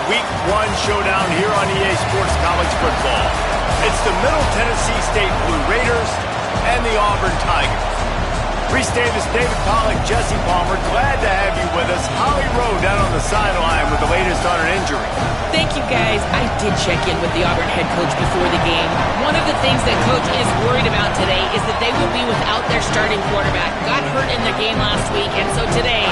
Week 1 showdown here on EA Sports College Football. It's the Middle Tennessee State Blue Raiders and the Auburn Tigers. Reese Davis, David Pollack, Jesse Palmer, glad to have you with us. Holly Rowe down on the sideline with the latest on an injury. Thank you, guys. I did check in with the Auburn head coach before the game. One of the things that coach is worried about today is that they will be without their starting quarterback. Got hurt in the game last week, and so today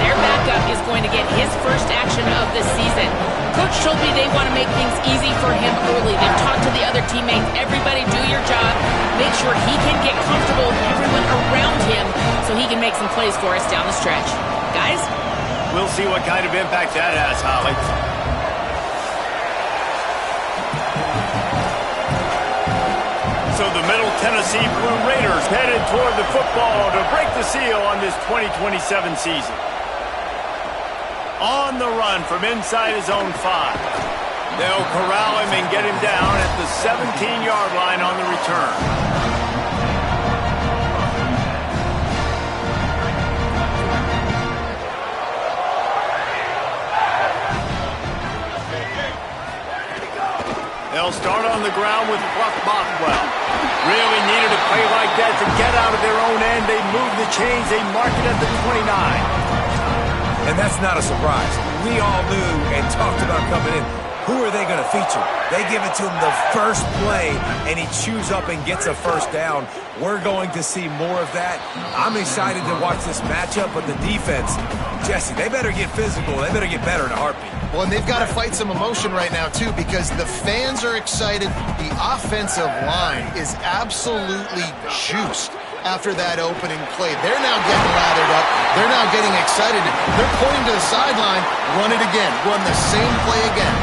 their backup is going to get his first action of the season. Coach told me they want to make things easy for him early. They've talked to the other teammates. Everybody do your job. Make sure he can get comfortable with everyone around him so he can make some plays for us down the stretch. Guys? We'll see what kind of impact that has, Holly. So the Middle Tennessee Blue Raiders headed toward the football to break the seal on this 2027 season. On the run from inside his own 5. They'll corral him and get him down at the 17-yard line on the return. They'll start on the ground with Buck Bothwell. Really needed a play like that to get out of their own end. They move the chains. They mark it at the 29. And that's not a surprise. We all knew and talked about coming in. Who are they going to feature? They give it to him the first play, and he chews up and gets a first down. We're going to see more of that. I'm excited to watch this matchup, but the defense, Jesse, they better get physical. They better get better in a heartbeat. Well, and they've got to fight some emotion right now, too, because the fans are excited. The offensive line is absolutely juiced after that opening play. They're now getting lathered up. They're now getting excited. They're pointing to the sideline. Run it again. Run the same play again.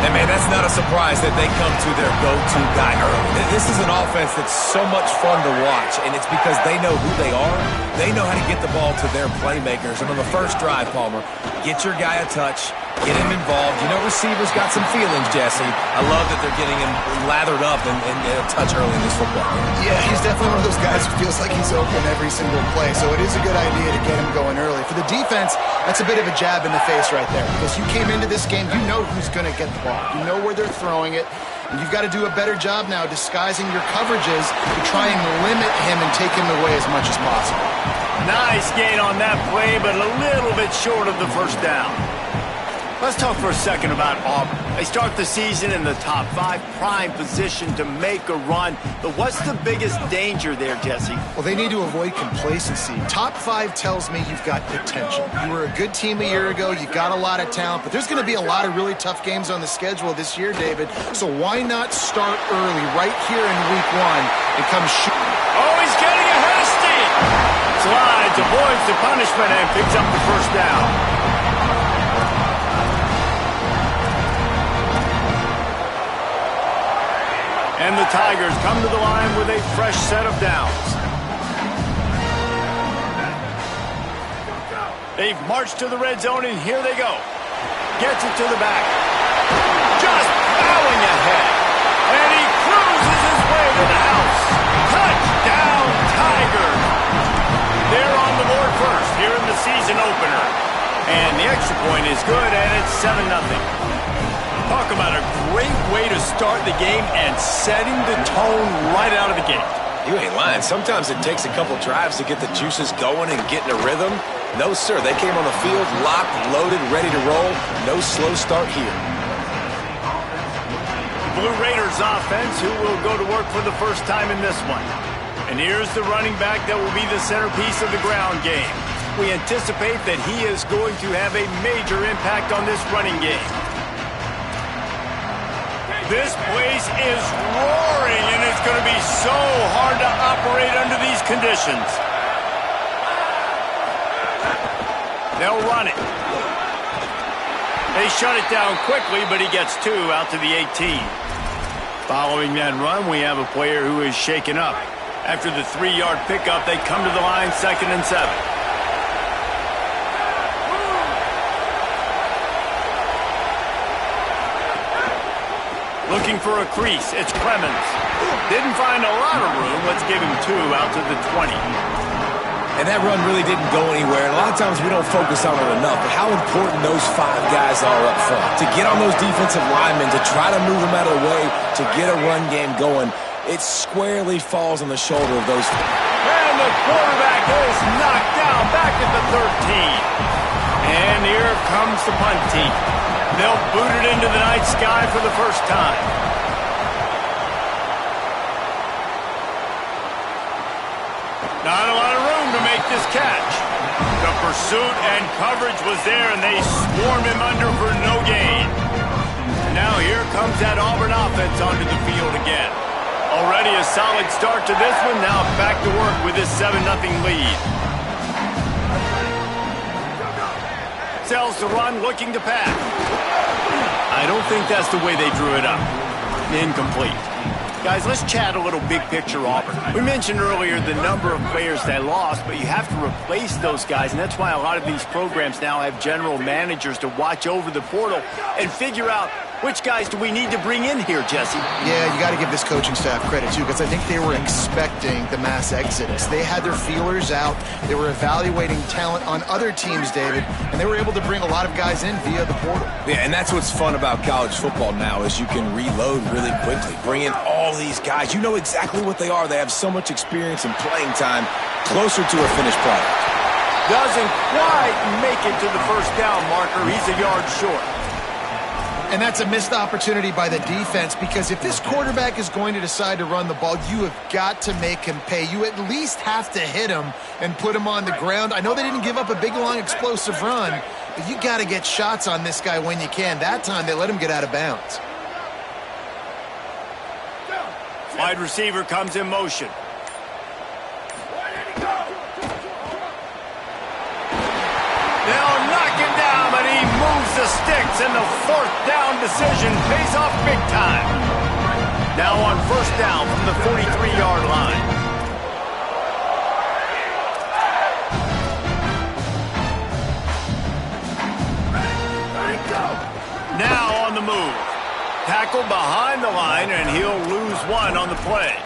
And, man, that's not a surprise that they come to their go-to guy early. This is an offense that's so much fun to watch, and it's because they know who they are. They know how to get the ball to their playmakers. And on the first drive, Palmer, get your guy a touch, get him involved. You know, receivers got some feelings, Jesse. I love that they're getting him lathered up and a touch early in this football game. Yeah, he's definitely one of those guys who feels like he's open every single play, so it is a good idea to get him going early. For the defense, that's a bit of a jab in the face right there, because you came into this game, you know who's going to get the ball. You know where they're throwing it, and you've got to do a better job now disguising your coverages to try and limit him and take him away as much as possible. Nice gain on that play, but a little bit short of the first down. Let's talk for a second about Auburn. They start the season in the top 5, prime position to make a run. But what's the biggest danger there, Jesse? Well, they need to avoid complacency. Top 5 tells me you've got potential. You were a good team a year ago. You got a lot of talent. But there's going to be a lot of really tough games on the schedule this year, David. So why not start early right here in week 1 and come shoot? Oh, he's getting ahead of steam. Slides, avoids the punishment, and picks up the first down. And the Tigers come to the line with a fresh set of downs. They've marched to the red zone, and here they go. Gets it to the back. Just plowing ahead. And he cruises his way to the house. Touchdown, Tigers. They're on the board first here in the season opener. And the extra point is good, and it's 7-0. Talk about a great way to start the game and setting the tone right out of the gate. You ain't lying. Sometimes it takes a couple drives to get the juices going and get in a rhythm. No, sir. They came on the field locked, loaded, ready to roll. No slow start here. The Blue Raiders offense, who will go to work for the first time in this one. And here's the running back that will be the centerpiece of the ground game. We anticipate that he is going to have a major impact on this running game. This place is roaring, and it's going to be so hard to operate under these conditions. They'll run it. They shut it down quickly, but he gets 2 out to the 18. Following that run, we have a player who is shaken up. After the 3-yard pickup, they come to the line 2nd and 7. Looking for a crease, it's Clemens. Didn't find a lot of room. Let's give him 2 out to the 20. And that run really didn't go anywhere. And a lot of times we don't focus on it enough, but how important those 5 guys are up front. To get on those defensive linemen, to try to move them out of the way, to get a run game going, it squarely falls on the shoulder of those. And the quarterback is knocked down back at the 13. And here comes the punt team. They'll boot it into the night sky for the first time. Not a lot of room to make this catch. The pursuit and coverage was there, and they swarmed him under for no gain. And now here comes that Auburn offense onto the field again. Already a solid start to this one. Now back to work with this 7-0 lead. Sells the run, looking to pass. I don't think that's the way they drew it up. Incomplete. Guys, let's chat a little big picture Auburn. We mentioned earlier the number of players they lost, but you have to replace those guys, and that's why a lot of these programs now have general managers to watch over the portal and figure out which guys do we need to bring in here, Jesse. Yeah, you got to give this coaching staff credit, too, because I think they were expecting the mass exodus. They had their feelers out. They were evaluating talent on other teams, David, and they were able to bring a lot of guys in via the portal. Yeah, and that's what's fun about college football now is you can reload really quickly. Bring in all these guys. You know exactly what they are. They have so much experience and playing time closer to a finished product. Doesn't quite make it to the first down marker. He's a yard short. And that's a missed opportunity by the defense, because if this quarterback is going to decide to run the ball, you have got to make him pay. You at least have to hit him and put him on the ground. I know they didn't give up a big, long, explosive run, but you got to get shots on this guy when you can. That time they let him get out of bounds. Wide receiver comes in motion. They'll knock him down, but he moves the sticks, and the 4th down decision pays off big time. Now on first down from the 43-yard line. Now on the move. Tackle behind the line, and he'll lose 1 on the play.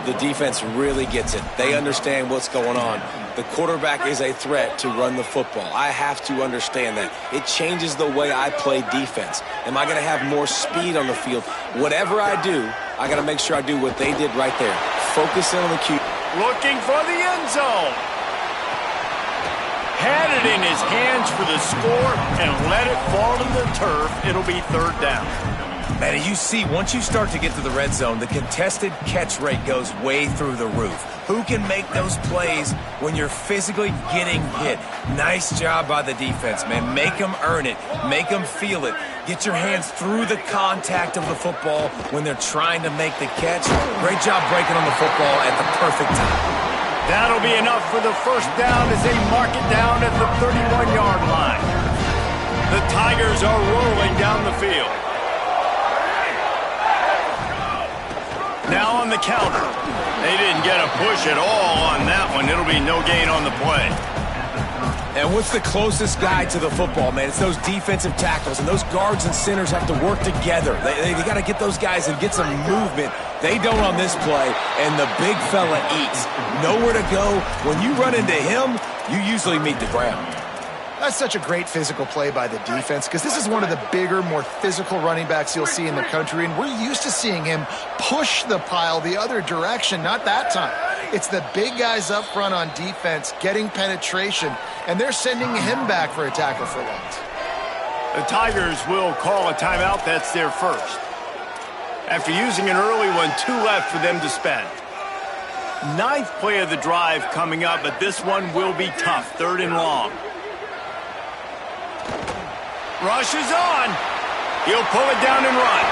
The defense really gets it. They understand what's going on. The quarterback is a threat to run the football. I have to understand that. It changes the way I play defense. Am I going to have more speed on the field? Whatever I do, I got to make sure I do what they did right there. Focus in on the cue. Looking for the end zone. Had it in his hands for the score and let it fall to the turf. It'll be 3rd down. Man, you see, once you start to get to the red zone, the contested catch rate goes way through the roof. Who can make those plays when you're physically getting hit? Nice job by the defense, man. Make them earn it. Make them feel it. Get your hands through the contact of the football when they're trying to make the catch. Great job breaking on the football at the perfect time. That'll be enough for the first down as they mark it down at the 31-yard line. The Tigers are rolling down the field. Now on the counter. They didn't get a push at all on that one. It'll be no gain on the play. And what's the closest guy to the football, man? It's those defensive tackles, and those guards and centers have to work together. They got to get those guys and get some movement. They don't on this play, and the big fella eats. Nowhere to go. When you run into him, you usually meet the ground. That's such a great physical play by the defense, because this is one of the bigger, more physical running backs you'll see in the country, and we're used to seeing him push the pile the other direction. Not that time. It's the big guys up front on defense getting penetration, and they're sending him back for a tackle for loss. The Tigers will call a timeout. That's their first. After using an early one, 2 left for them to spend. 9th play of the drive coming up, but this one will be tough. 3rd and long. Rush is on. He'll pull it down and run.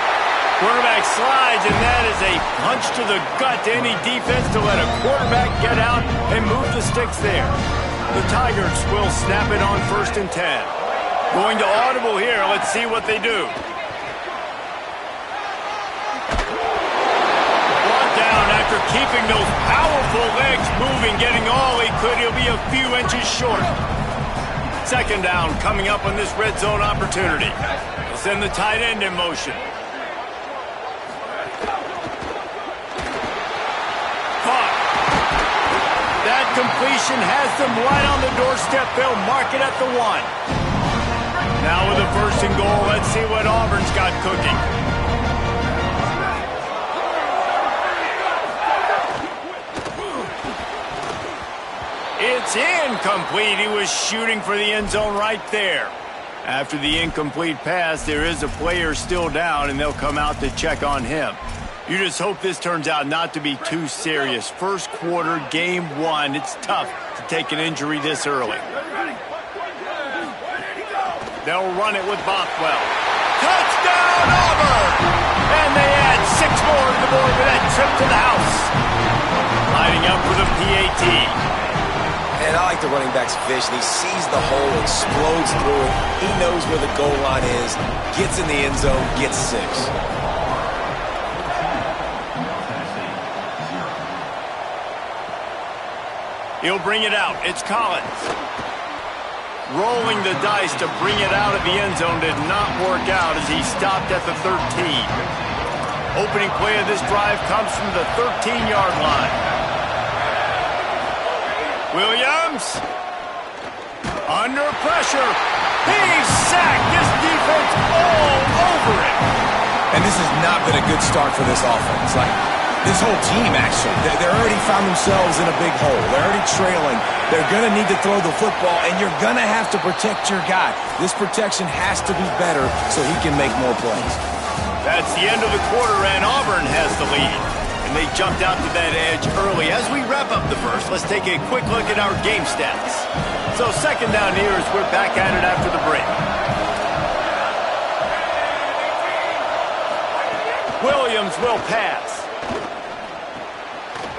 Quarterback slides, and that is a punch to the gut to any defense to let a quarterback get out and move the sticks there. The Tigers will snap it on 1st and 10. Going to audible here. Let's see what they do. Brought down after keeping those powerful legs moving, getting all he could. He'll be a few inches short. 2nd down coming up on this red zone opportunity. They'll send the tight end in motion. Caught. That completion has them right on the doorstep. They'll mark it at the 1. Now with a 1st and goal, let's see what Auburn's got cooking. It's incomplete. He was shooting for the end zone right there. After the incomplete pass, there is a player still down, and they'll come out to check on him. You just hope this turns out not to be too serious. First quarter, game 1. It's tough to take an injury this early. They'll run it with Bothwell. Touchdown, Auburn! And they add 6 more to the board with that trip to the house. Lining up for the PAT. And I like the running back's vision. He sees the hole, explodes through it. He knows where the goal line is, gets in the end zone, gets 6. He'll bring it out. It's Collins. Rolling the dice to bring it out of the end zone did not work out as he stopped at the 13. Opening play of this drive comes from the 13-yard line. Williams, under pressure, he's sacked. This defense all over it. And this has not been a good start for this offense. Like, this whole team, actually, they're already found themselves in a big hole. They're already trailing. They're going to need to throw the football, and you're going to have to protect your guy. This protection has to be better so he can make more plays. That's the end of the quarter, and Auburn has the lead. And they jumped out to that edge early. As we wrap up the first, let's take a quick look at our game stats. So 2nd down here as we're back at it after the break. Williams will pass.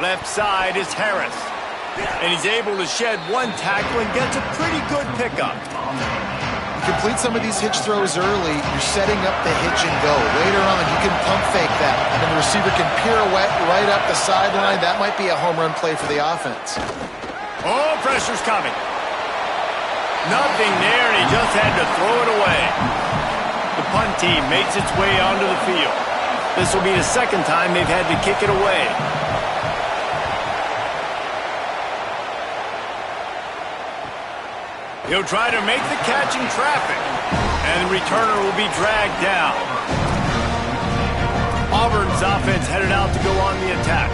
Left side is Harris. And he's able to shed 1 tackle and gets a pretty good pickup. Complete some of these hitch throws early, you're setting up the hitch and go. Later on, you can pump fake that, and the receiver can pirouette right up the sideline. That might be a home run play for the offense. Oh, pressure's coming. Nothing there, and he just had to throw it away. The punt team makes its way onto the field. This will be the 2nd time they've had to kick it away. He'll try to make the catch in traffic, and the returner will be dragged down. Auburn's offense headed out to go on the attack.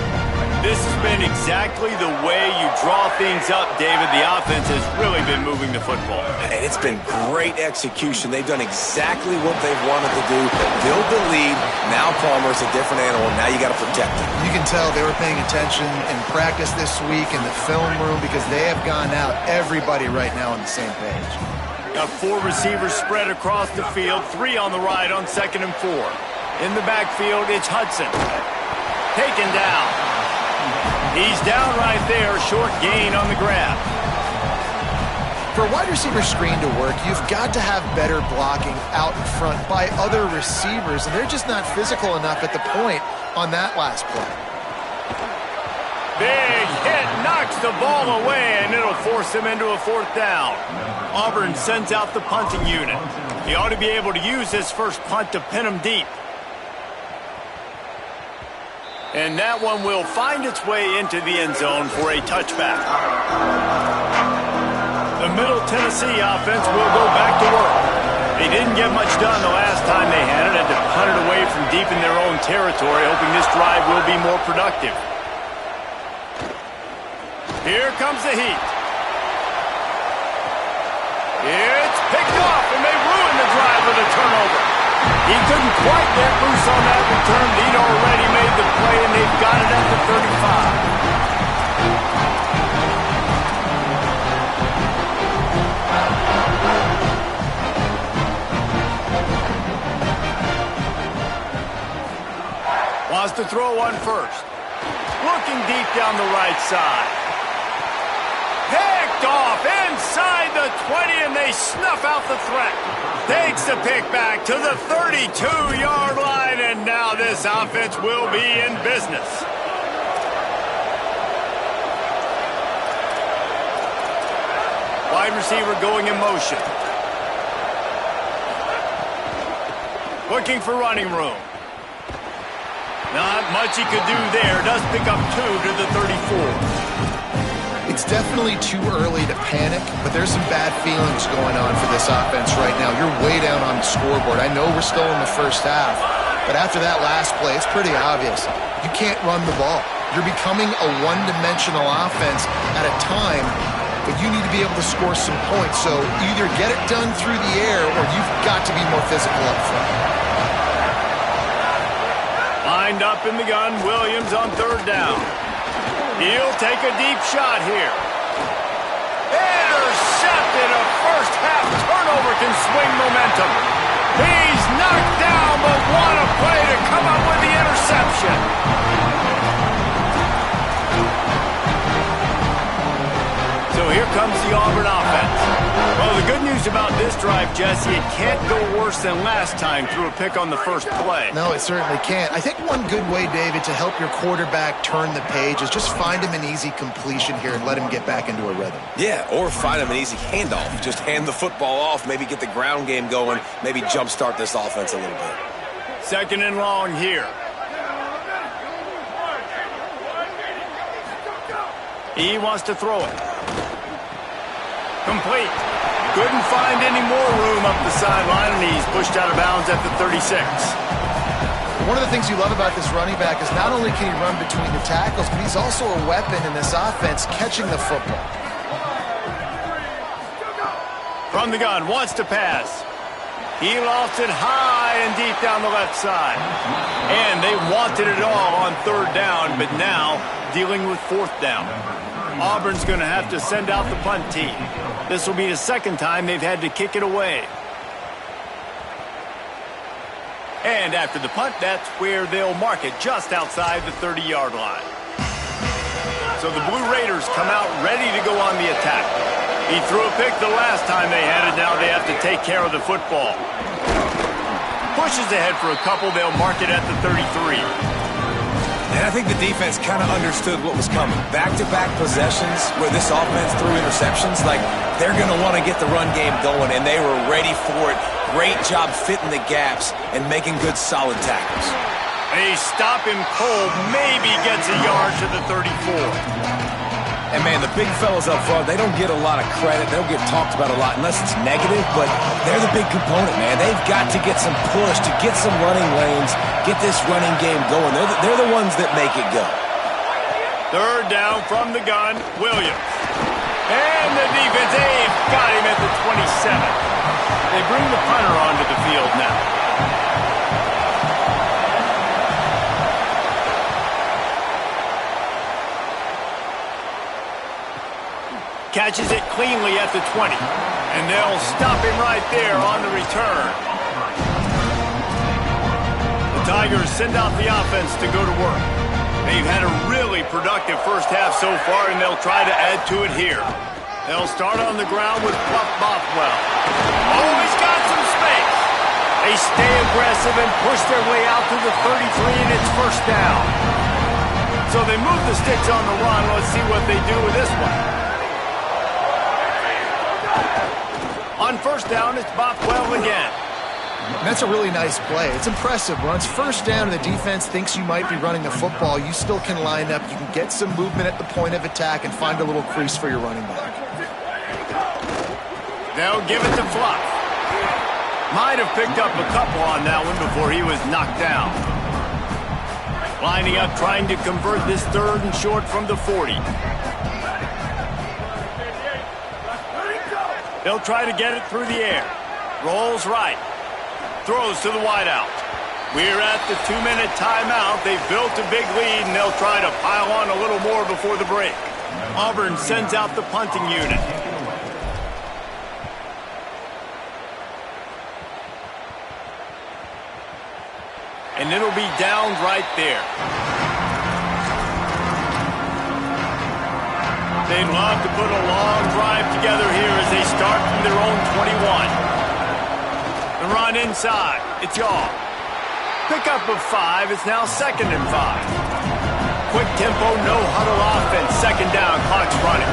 This has been exactly the way you draw things up, David. The offense has really been moving the football. And it's been great execution. They've done exactly what they've wanted to do. Build the lead. Now Palmer's a different animal. Now you got to protect him. You can tell they were paying attention in practice this week in the film room because they have gone out, everybody right now on the same page. Got 4 receivers spread across the field, 3 on the right on 2nd and 4. In the backfield, it's Hudson. Taken down. He's down right there, short gain on the grab. For a wide receiver screen to work, you've got to have better blocking out in front by other receivers, and they're just not physical enough at the point on that last play. Big hit, knocks the ball away, and it'll force them into a 4th down. Auburn sends out the punting unit. He ought to be able to use his first punt to pin him deep. And that one will find its way into the end zone for a touchback. The Middle Tennessee offense will go back to work. They didn't get much done the last time they had it, and to punt it away from deep in their own territory, hoping this drive will be more productive. Here comes the heat. It's picked off, and they ruin the drive with a turnover. He couldn't quite get loose on that return. He'd already made the play, and they've got it at the 35. Wants to throw one first. Looking deep down the right side. Picked off inside the 20, and they snuff out the threat. Takes the pick back to the 32-yard line, and now this offense will be in business. Wide receiver going in motion. Looking for running room. Not much he could do there. Does pick up 2 to the 34. It's definitely too early to panic, but there's some bad feelings going on for this offense right now. You're way down on the scoreboard. I know we're still in the first half, but after that last play, it's pretty obvious. You can't run the ball. You're becoming a one-dimensional offense at a time, but you need to be able to score some points. So either get it done through the air or you've got to be more physical up front. Lined up in the gun, Williams on third down. He'll take a deep shot here. Intercepted. A first half turnover can swing momentum. He's knocked down, but what a play to come up with the interception. So here comes the Auburn offense. Well, the good news about this drive, Jesse, it can't go worse than last time through a pick on the first play. No, it certainly can't. I think one good way, David, to help your quarterback turn the page is just find him an easy completion here and let him get back into a rhythm. Yeah, or find him an easy handoff. Just hand the football off, maybe get the ground game going, maybe jumpstart this offense a little bit. Second and long here. He wants to throw it. Complete. Couldn't find any more room up the sideline, and he's pushed out of bounds at the 36. One of the things you love about this running back is not only can he run between the tackles, but he's also a weapon in this offense catching the football. From the gun, wants to pass. He lost it high and deep down the left side. And they wanted it all on third down, but now dealing with fourth down. Auburn's going to have to send out the punt team. This will be the second time they've had to kick it away. And after the punt, that's where they'll mark it, just outside the 30-yard line. So the Blue Raiders come out ready to go on the attack. He threw a pick the last time they had it. Now they have to take care of the football. Pushes ahead for a couple. They'll mark it at the 33. And I think the defense kind of understood what was coming. Back-to-back possessions where this offense threw interceptions, like they're going to want to get the run game going, and they were ready for it. Great job fitting the gaps and making good, solid tackles. They stop him cold, maybe gets a yard to the 34. And, man, the big fellas up front, they don't get a lot of credit. They don't get talked about a lot unless it's negative, but they're the big component, man. They've got to get some push, to get some running lanes, get this running game going. They're the ones that make it go. Third down from the gun, Williams. And the defense, they've got him at the 27. They bring the punter onto the field now. Catches it cleanly at the 20. And they'll stop him right there on the return. The Tigers send out the offense to go to work. They've had a really productive first half so far, and they'll try to add to it here. They'll start on the ground with Buff Bothwell. Oh, he's got some space. They stay aggressive and push their way out to the 33, and it's first down. So they move the sticks on the run. Let's see what they do with this one. On first down, it's Bothwell again. And that's a really nice play. It's impressive. Once first down and the defense thinks you might be running the football, you still can line up. You can get some movement at the point of attack and find a little crease for your running back. They'll give it to Fluff. Might have picked up a couple on that one before he was knocked down. Lining up, trying to convert this third and short from the 40. They'll try to get it through the air. Rolls right. Throws to the wideout. We're at the 2-minute timeout. They've built a big lead, and they'll try to pile on a little more before the break. Auburn sends out the punting unit. And it'll be downed right there. They'd love to put a long drive together here as they start from their own 21. The run inside. It's Yaw. Pickup of 5. It's now 2nd and 5. Quick tempo, no huddle offense. Second down, clock's running.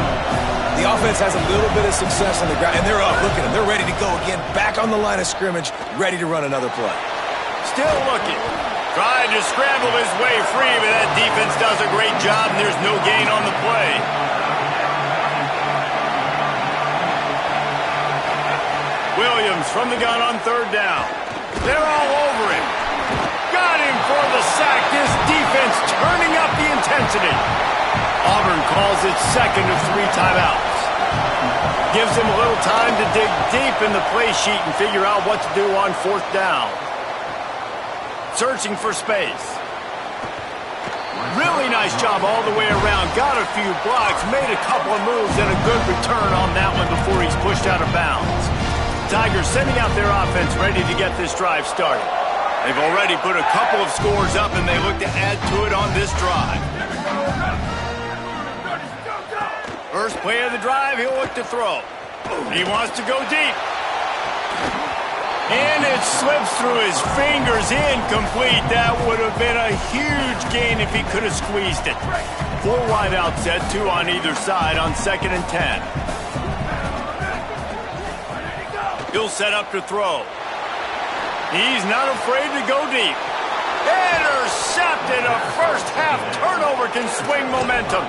The offense has a little bit of success on the ground, and they're up. Look at them. They're ready to go again. Back on the line of scrimmage, ready to run another play. Still looking. Trying to scramble his way free, but that defense does a great job, and there's no gain on the play. Williams from the gun on third down. They're all over him. Got him for the sack. This defense turning up the intensity. Auburn calls it second of 3 timeouts. Gives him a little time to dig deep in the play sheet and figure out what to do on fourth down. Searching for space. Really nice job all the way around. Got a few blocks, made a couple of moves, and a good return on that one before he's pushed out of bounds. Tigers sending out their offense ready to get this drive started. They've already put a couple of scores up, and they look to add to it on this drive. First play of the drive, he'll look to throw. He wants to go deep. And it slips through his fingers, incomplete. That would have been a huge gain if he could have squeezed it. 4 wide out set, 2 on either side on 2nd and 10. He'll set up to throw. He's not afraid to go deep. Intercepted. A first half turnover can swing momentum.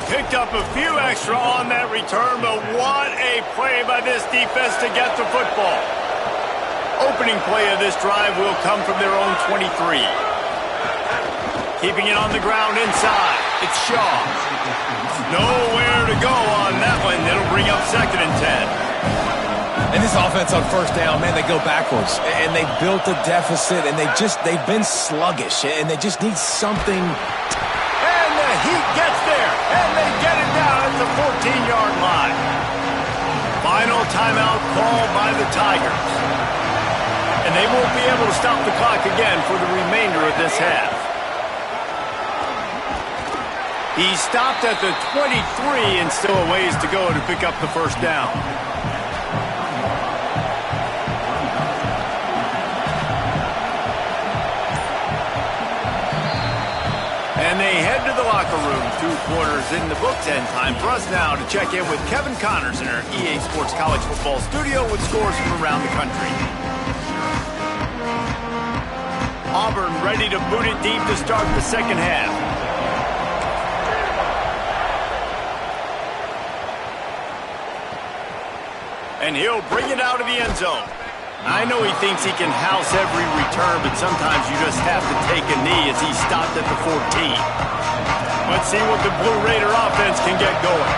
Picked up a few extra on that return, but what a play by this defense to get the football. Opening play of this drive will come from their own 23. Keeping it on the ground inside. It's Shaw. Nowhere to go on that one. It'll bring up 2nd and 10. And this offense on first down, man, they go backwards. And they built a deficit, and they've been sluggish, and they just need something. And the Heat gets there, and they get it down at the 14-yard line. Final timeout called by the Tigers. And they won't be able to stop the clock again for the remainder of this half. He stopped at the 23 and still a ways to go to pick up the first down. And they head to the locker room. 2 quarters in the books, and time for us now to check in with Kevin Connors in our EA Sports College Football studio with scores from around the country. Auburn ready to boot it deep to start the second half. And he'll bring it out of the end zone. I know he thinks he can house every return, but sometimes you just have to take a knee as he stopped at the 14. Let's see what the Blue Raider offense can get going.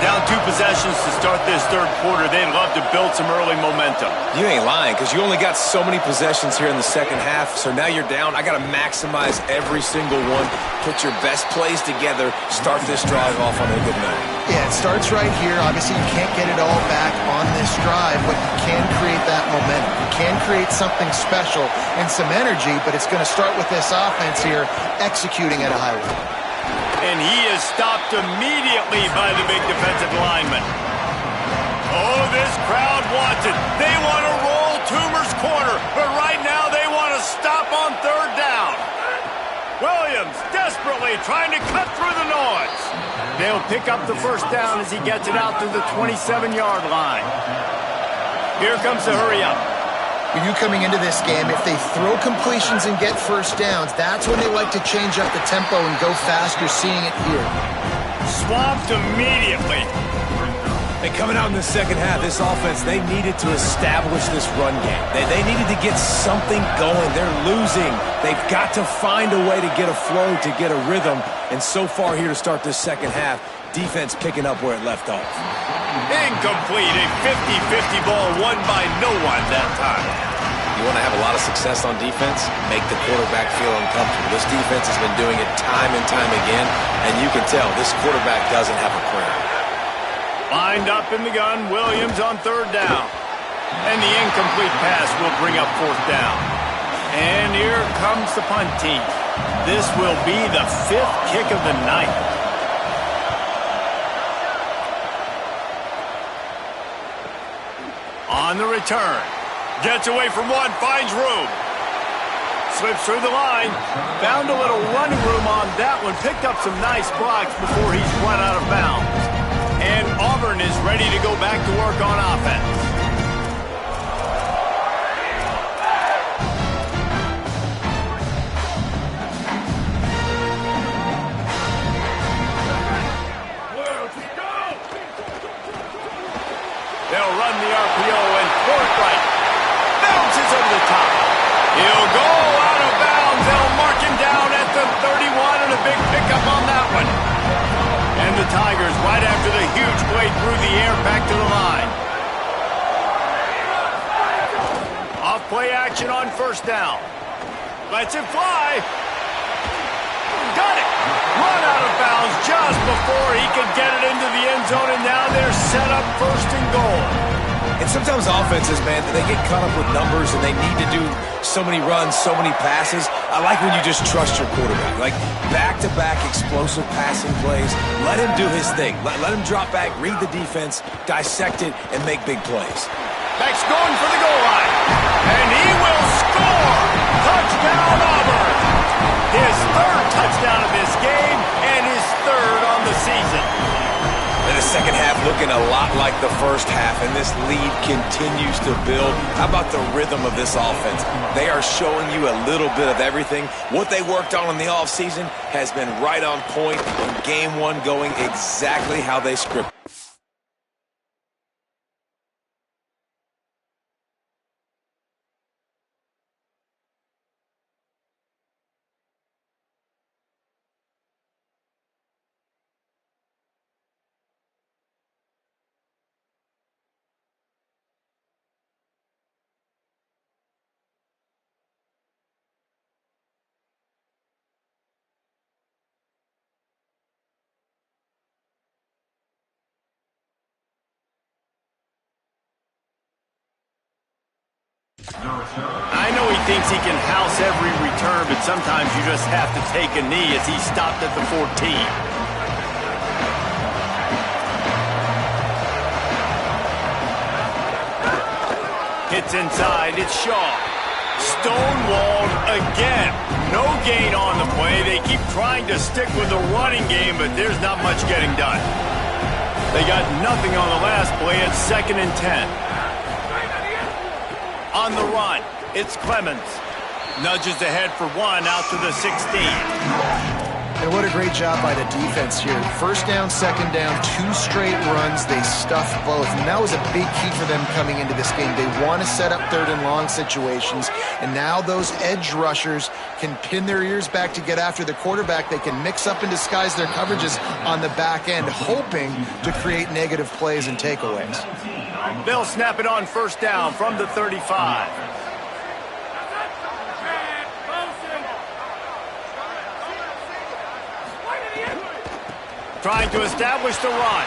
Down 2 possessions to start this third quarter. They'd love to build some early momentum. You ain't lying, because you only got so many possessions here in the second half, so now you're down. I got to maximize every single one. Put your best plays together. Start this drive off on a good night. Yeah, it starts right here. Obviously, you can't get it all back on this drive, but you can create that momentum. You can create something special and some energy, but it's going to start with this offense here executing at a high level. And he is stopped immediately by the big defensive lineman. Oh, this crowd wants it. They want to roll Toomer's corner, but right now they want to stop on third down. Williams desperately trying to cut through the noise. They'll pick up the first down as he gets it out to the 27-yard line. Here comes the hurry-up. When you coming into this game, if they throw completions and get first downs, that's when they like to change up the tempo and go fast. You're seeing it here. Swamped immediately. And coming out in the second half, this offense, they needed to establish this run game. They needed to get something going. They're losing. They've got to find a way to get a flow, to get a rhythm. And so far here to start this second half, defense picking up where it left off. Incomplete. A 50-50 ball won by no one that time. You want to have a lot of success on defense? Make the quarterback feel uncomfortable. This defense has been doing it time and time again, and you can tell this quarterback doesn't have a prayer. Lined up in the gun, Williams on third down. And the incomplete pass will bring up fourth down. And here comes the punt team. This will be the 5th kick of the night. On the return. Gets away from one, finds room. Slips through the line. Found a little running room on that one. Picked up some nice blocks before he's run out of bounds. And Auburn is ready to go back to work on offense. They'll run the RPO and throw gets over the top. He'll go out of bounds. They'll mark him down at the 31, and a big pickup on that one. And the Tigers, right after the huge play through the air, back to the line. Off play action on first down. Lets it fly. Got it. Run out of bounds just before he could get it into the end zone, and now they're set up first and goal. And sometimes offenses, man, they get caught up with numbers and they need to do so many runs, so many passes. I like when you just trust your quarterback. Like back-to-back explosive passing plays. Let him do his thing. Let him drop back, read the defense, dissect it, and make big plays. Beck's going for the goal line. And he will score! Touchdown, Auburn! His third touchdown of this game and his third on the season. And the second half looking a lot like the first half, and this lead continues to build. How about the rhythm of this offense? They are showing you a little bit of everything. What they worked on in the offseason has been right on point, and game one going exactly how they scripted. I know he thinks he can house every return, but sometimes you just have to take a knee as he stopped at the 14. Hits inside, it's Shaw. Stonewalled again. No gain on the play. They keep trying to stick with the running game, but there's not much getting done. They got nothing on the last play. It's 2nd and 10. On the run, it's Clemens. Nudges ahead for one out to the 16. And what a great job by the defense here. First down, second down, 2 straight runs. They stuffed both. And that was a big key for them coming into this game. They want to set up 3rd and long situations. And now those edge rushers can pin their ears back to get after the quarterback. They can mix up and disguise their coverages on the back end, hoping to create negative plays and takeaways. They'll snap it on first down from the 35. Trying to establish the run.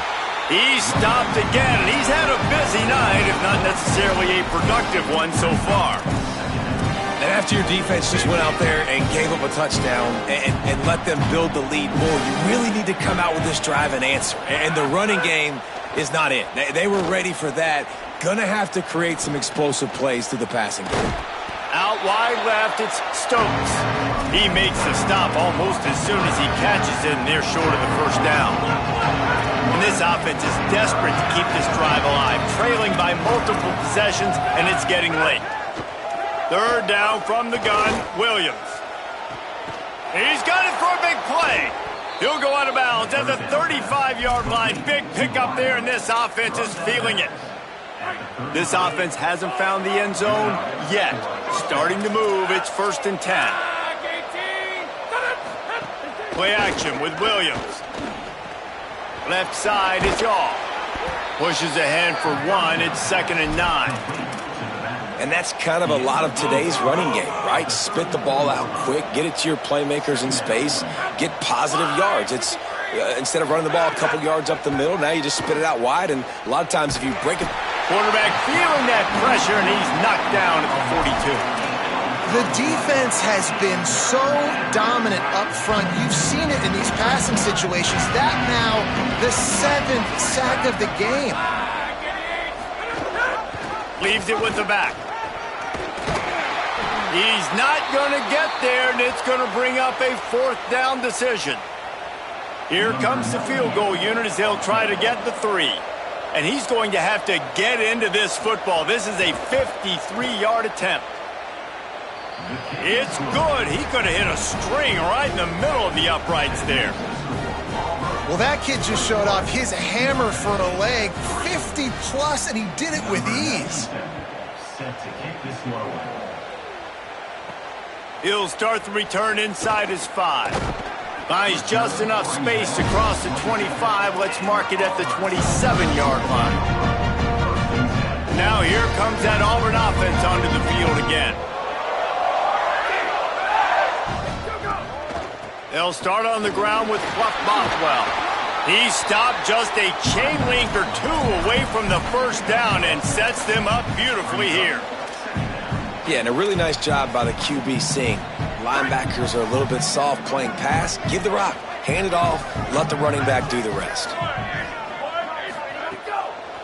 He's stopped again, and he's had a busy night, if not necessarily a productive one so far. And after your defense just went out there and gave up a touchdown and let them build the lead more, you really need to come out with this drive and answer. And the running game is not it. They were ready for that. Gonna have to create some explosive plays through the passing game. Out wide left, it's Stokes. He makes the stop almost as soon as he catches it, and they're short of the first down. And this offense is desperate to keep this drive alive, trailing by multiple possessions, and it's getting late. 3rd down from the gun, Williams. He's got it for a big play. He'll go out of bounds at the 35-yard line. Big pickup there, and this offense is feeling it. This offense hasn't found the end zone yet. Starting to move, it's 1st and 10. Play action with Williams. Left side, it's Yaw. Pushes ahead for one, it's 2nd and 9. And that's kind of a lot of today's running game, right? Spit the ball out quick, get it to your playmakers in space, get positive yards. It's instead of running the ball a couple yards up the middle, now you just spit it out wide, and a lot of times if you break it... Quarterback feeling that pressure, and he's knocked down at the 42. The defense has been so dominant up front. You've seen it in these passing situations. That now the 7th sack of the game. Leaves it with the back. He's not going to get there, and it's going to bring up a 4th down decision. Here comes the field goal unit as they'll try to get the 3. And he's going to have to get into this football. This is a 53-yard attempt. It's good. He could have hit a string right in the middle of the uprights there. Well, that kid just showed off his hammer for a leg, 50-plus, and he did it with ease. He'll start the return inside his 5. Finds just enough space to cross the 25. Let's mark it at the 27-yard line. Now here comes that Auburn offense onto the field again. They'll start on the ground with Fluff Bothwell. He stopped just a chain link or 2 away from the first down and sets them up beautifully here. Yeah, and a really nice job by the QB seeing linebackers are a little bit soft playing pass. Give the rock, hand it off, let the running back do the rest.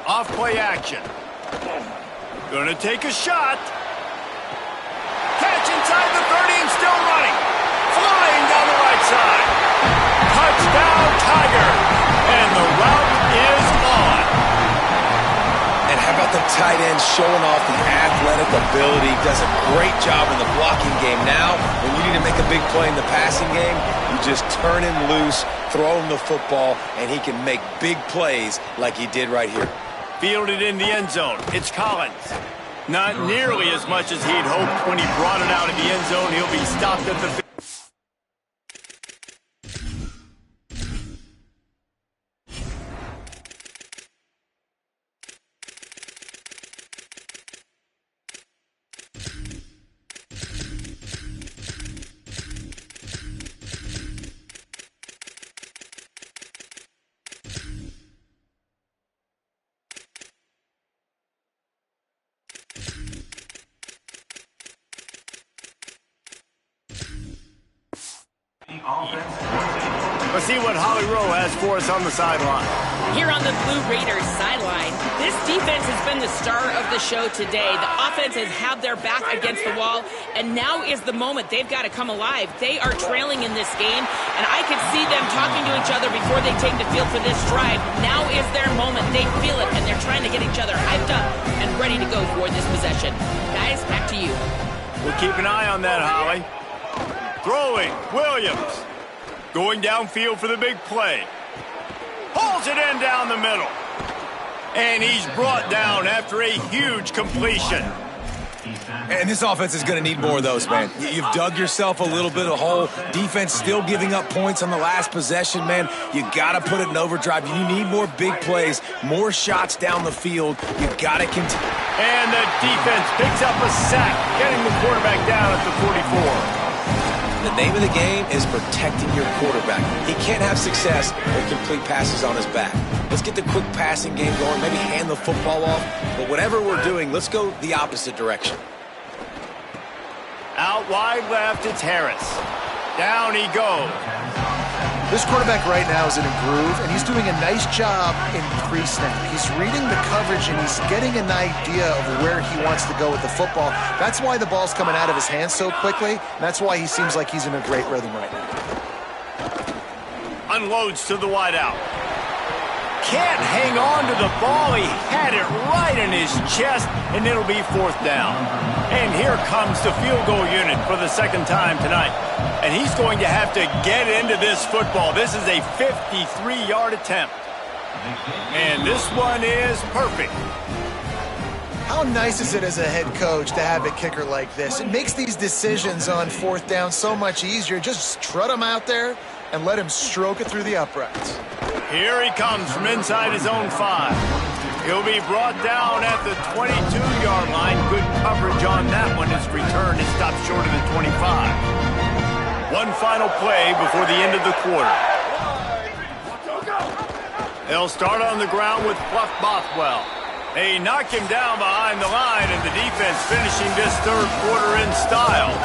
Off play action. Gonna take a shot. Catch inside the 30 and still running. Flying down the right side. Touchdown, Tiger. And the route is on. And how about the tight end showing off the athletic ability? Does a great job in the blocking game. Now, when you need to make a big play in the passing game, you just turn him loose, throw him the football, and he can make big plays like he did right here. Fielded in the end zone. It's Collins. Not nearly as much as he'd hoped when he brought it out of the end zone. He'll be stopped at the... Let's see what Holly Rowe has for us on the sideline. Here on the Blue Raiders sideline, this defense has been the star of the show today. The offense has had their back against the wall, and now is the moment. They've got to come alive. They are trailing in this game, and I can see them talking to each other before they take the field for this drive. Now is their moment. They feel it, and they're trying to get each other hyped up and ready to go for this possession. Guys, back to you. We'll keep an eye on that, Holly. Throwing, Williams. Going downfield for the big play. Pulls it in down the middle. And he's brought down after a huge completion. And this offense is going to need more of those, man. You've dug yourself a little bit of a hole. Defense still giving up points on the last possession, man. You got to put it in overdrive. You need more big plays, more shots down the field. You got to continue. And the defense picks up a sack, getting the quarterback down at the 44. The name of the game is protecting your quarterback. He can't have success with complete passes on his back. Let's get the quick passing game going, maybe hand the football off. But whatever we're doing, let's go the opposite direction. Out wide left, it's Harris. Down he goes. This quarterback right now is in a groove, and he's doing a nice job in pre-snap. He's reading the coverage, and he's getting an idea of where he wants to go with the football. That's why the ball's coming out of his hands so quickly, and that's why he seems like he's in a great rhythm right now. Unloads to the wideout. Can't hang on to the ball. He had it right in his chest, and it'll be 4th down. And here comes the field goal unit for the second time tonight. And he's going to have to get into this football. This is a 53-yard attempt. And this one is perfect. How nice is it as a head coach to have a kicker like this? It makes these decisions on 4th down so much easier. Just trot him out there and let him stroke it through the uprights. Here he comes from inside his own 5. He'll be brought down at the 22-yard line. Good coverage on that one. His return is stopped short of the 25. One final play before the end of the quarter. They'll start on the ground with Fluff Bothwell. They knock him down behind the line, and the defense finishing this third quarter in style.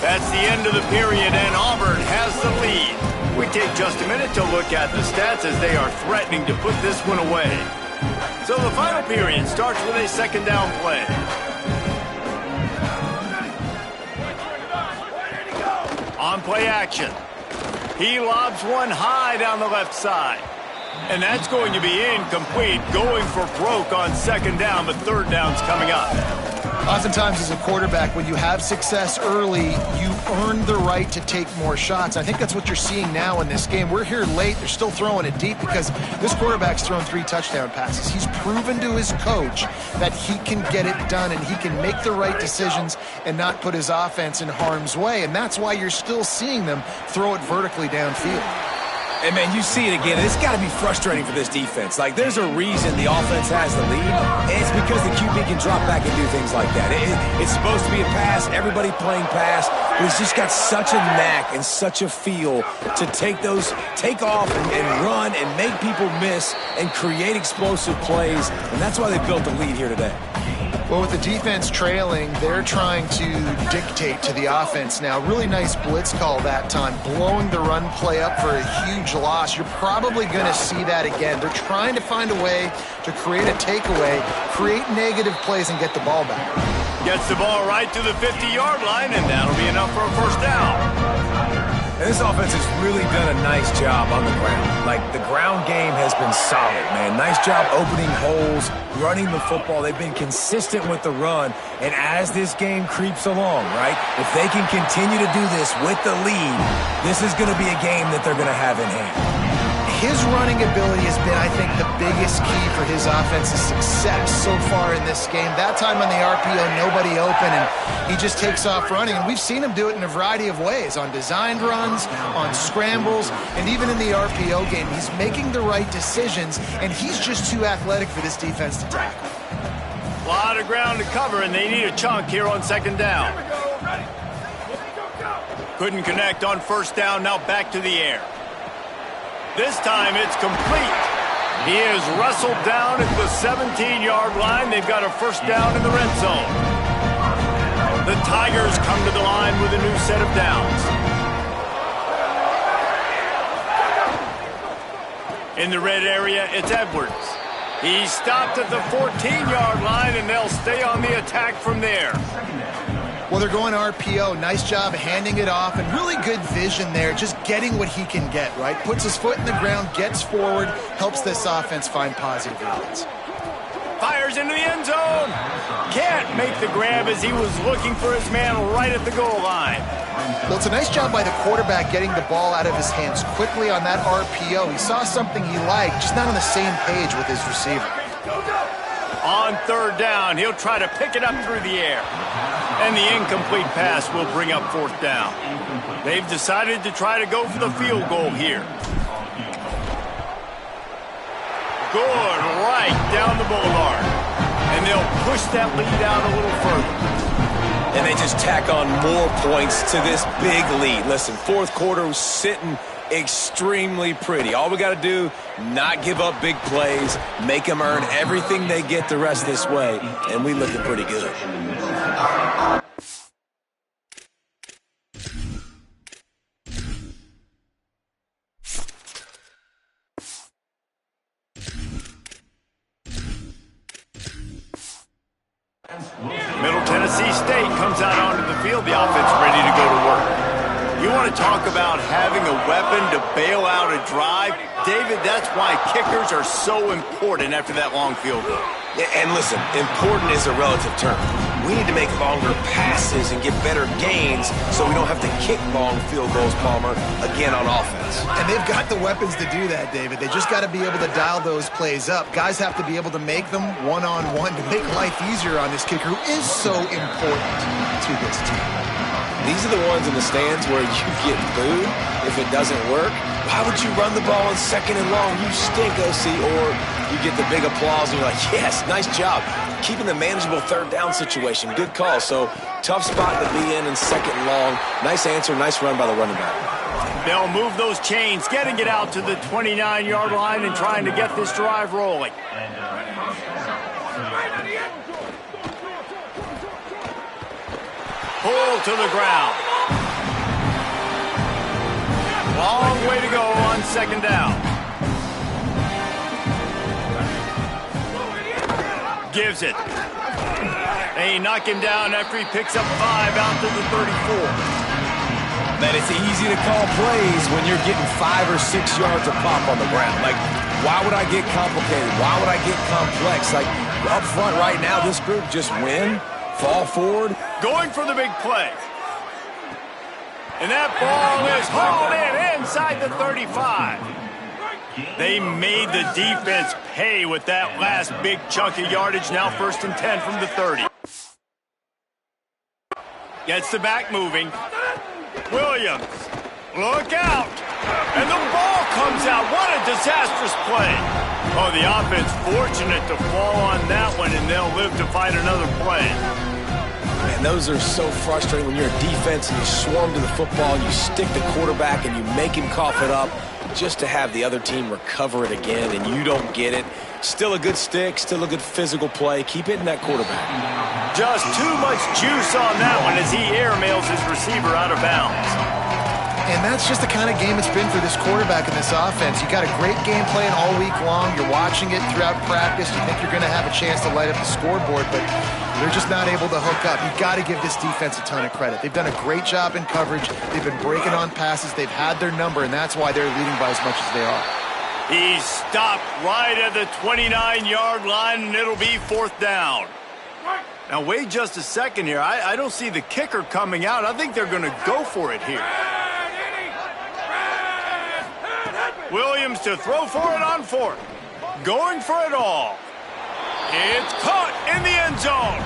That's the end of the period, and Auburn has the lead. We take just a minute to look at the stats as they are threatening to put this one away. So the final period starts with a second down play. On play action. He lobs one high down the left side. And that's going to be incomplete, going for broke on second down, but third down's coming up. Oftentimes as a quarterback, when you have success early, you earn the right to take more shots. I think that's what you're seeing now in this game. We're here late. They're still throwing it deep because this quarterback's thrown 3 touchdown passes. He's proven to his coach that he can get it done and he can make the right decisions and not put his offense in harm's way. And that's why you're still seeing them throw it vertically downfield. And, man, you see it again. It's got to be frustrating for this defense. Like, there's a reason the offense has the lead, and it's because the QB can drop back and do things like that. It's supposed to be a pass, everybody playing pass, but he's just got such a knack and such a feel to take off and run and make people miss and create explosive plays, and that's why they built the lead here today. Well, with the defense trailing, they're trying to dictate to the offense now. Really nice blitz call that time, blowing the run play up for a huge loss. You're probably going to see that again. They're trying to find a way to create a takeaway, create negative plays, and get the ball back. Gets the ball right to the 50-yard line, and that'll be enough for a first down. And this offense has really done a nice job on the ground. Like, the ground game has been solid, man. Nice job opening holes, running the football. They've been consistent with the run. And as this game creeps along, right, if they can continue to do this with the lead, this is going to be a game that they're going to have in hand. His running ability has been, I think, the biggest key for his offense's success so far in this game. That time on the RPO, nobody open, and he just takes off running. And we've seen him do it in a variety of ways, on designed runs, on scrambles, and even in the RPO game. He's making the right decisions, and he's just too athletic for this defense to tackle. A lot of ground to cover, and they need a chunk here on second down. Couldn't connect on first down, now back to the air. This time it's complete. He is wrestled down at the 17-yard line. They've got a first down in the red zone. The Tigers come to the line with a new set of downs. In the red area, it's Edwards. He's stopped at the 14-yard line, and they'll stay on the attack from there. Well, they're going RPO. Nice job handing it off, and really good vision there, just getting what he can get, right? Puts his foot in the ground, gets forward, helps this offense find positive yards. Fires into the end zone. Can't make the grab as he was looking for his man right at the goal line. Well, it's a nice job by the quarterback getting the ball out of his hands quickly on that RPO. He saw something he liked, just not on the same page with his receiver. On third down, he'll try to pick it up through the air. And the incomplete pass will bring up fourth down. They've decided to try to go for the field goal here. Good, right down the boulevard. And they'll push that lead out a little further. And they just tack on more points to this big lead. Listen, fourth quarter was sitting extremely pretty. All we got to do, not give up big plays, make them earn everything they get the rest this way, and we looking pretty good. Middle Tennessee State comes out onto the field. The offense ready to go to work. You want to talk about having a weapon to bail out a drive? David, that's why kickers are so important after that long field goal. And listen, important is a relative term. We need to make longer passes and get better gains so we don't have to kick long field goals, Palmer, again on offense. And they've got the weapons to do that, David. They just got to be able to dial those plays up. Guys have to be able to make them one-on-one to make life easier on this kicker, who is so important to this team. These are the ones in the stands where you get booed if it doesn't work. Why would you run the ball on second and long? You stink, OC. Or you get the big applause and you're like, yes, nice job. Keeping the manageable third down situation. Good call. So tough spot to be in second and long. Nice answer, nice run by the running back. They'll move those chains, getting it out to the 29-yard line and trying to get this drive rolling. Pull to the ground. Long way to go on second down. Gives it. They knock him down after he picks up 5 out to the 34. Man, it's easy to call plays when you're getting 5 or 6 yards of pop on the ground. Like, why would I get complicated? Why would I get complex? Like, up front right now, this group just win, fall forward. Going for the big play. And that ball is hauled in inside the 35. They made the defense pay with that last big chunk of yardage. Now 1st and 10 from the 30. Gets the back moving. Williams, look out. And the ball comes out. What a disastrous play. Oh, the offense fortunate to fall on that one, and they'll live to fight another play. Man, those are so frustrating when you're a defense and you swarm to the football, you stick the quarterback and you make him cough it up just to have the other team recover it again, and you don't get it. Still a good stick, still a good physical play. Keep hitting that quarterback. Just too much juice on that one as he airmails his receiver out of bounds. And that's just the kind of game it's been for this quarterback in this offense. You got a great game plan all week long. You're watching it throughout practice. You think you're going to have a chance to light up the scoreboard, but they're just not able to hook up. You've got to give this defense a ton of credit. They've done a great job in coverage. They've been breaking on passes. They've had their number, and that's why they're leading by as much as they are. He's stopped right at the 29-yard line, and it'll be 4th down. Now, wait just a second here. I don't see the kicker coming out. I think they're going to go for it here. Williams to throw for it on 4th. Going for it all. It's caught in the end zone.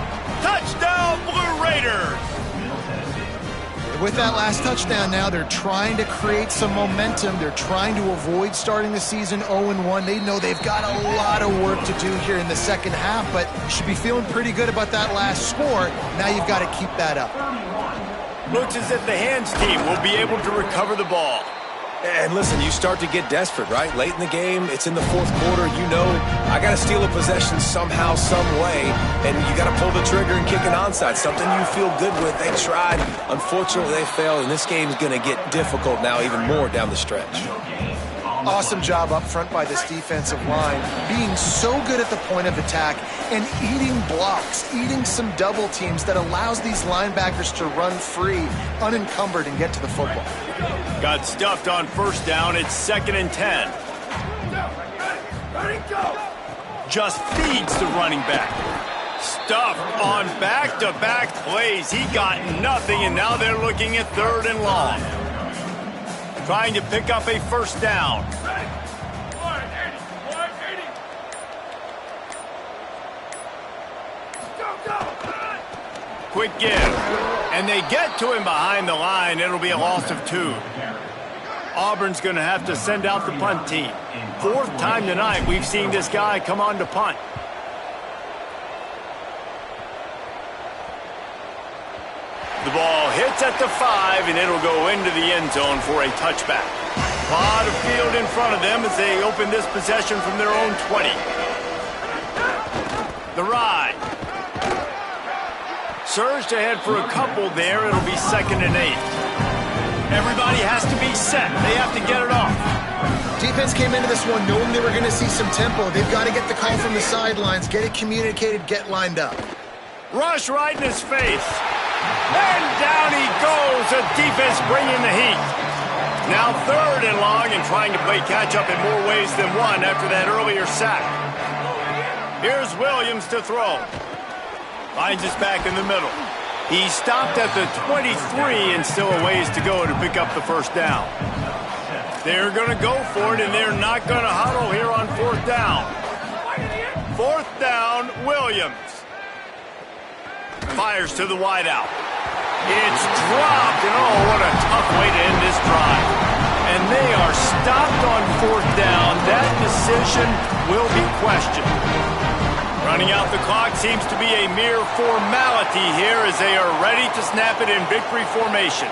Touchdown, Blue Raiders. With that last touchdown now, they're trying to create some momentum. They're trying to avoid starting the season 0-1. They know they've got a lot of work to do here in the second half, but you should be feeling pretty good about that last score. Now you've got to keep that up. Looks as if the hands team will be able to recover the ball. And listen, you start to get desperate, right? Late in the game, it's in the 4th quarter. You know, I got to steal a possession somehow, some way, and you got to pull the trigger and kick an onside, something you feel good with. They tried. Unfortunately, they failed, and this game's going to get difficult now even more down the stretch. Awesome job up front by this defensive line, being so good at the point of attack and eating blocks, eating some double teams that allows these linebackers to run free, unencumbered, and get to the football. Got stuffed on 1st down. It's 2nd and 10. Just feeds the running back. Stuffed on back-to-back plays. He got nothing, and now they're looking at 3rd and long. Trying to pick up a 1st down. Quick give. And they get to him behind the line. It'll be a loss of 2. Auburn's going to have to send out the punt team. 4th time tonight we've seen this guy come on to punt. The ball hits at the 5, and it'll go into the end zone for a touchback. A lot of field in front of them as they open this possession from their own 20. The ride. Surged ahead for a couple there. It'll be 2nd and 8. Everybody has to be set. They have to get it off. Defense came into this one knowing they were going to see some tempo. They've got to get the call from the sidelines, get it communicated, get lined up. Rush right in his face. And down he goes. The defense bringing the heat. Now 3rd and long and trying to play catch-up in more ways than one after that earlier sack. Here's Williams to throw. Finds his back in the middle. He stopped at the 23 and still a ways to go to pick up the 1st down. They're going to go for it, and they're not going to huddle here on 4th down. 4th down, Williams. Fires to the wideout. It's dropped, and oh, what a tough way to end this drive. And they are stopped on 4th down. That decision will be questioned. Running out the clock seems to be a mere formality here as they are ready to snap it in victory formation.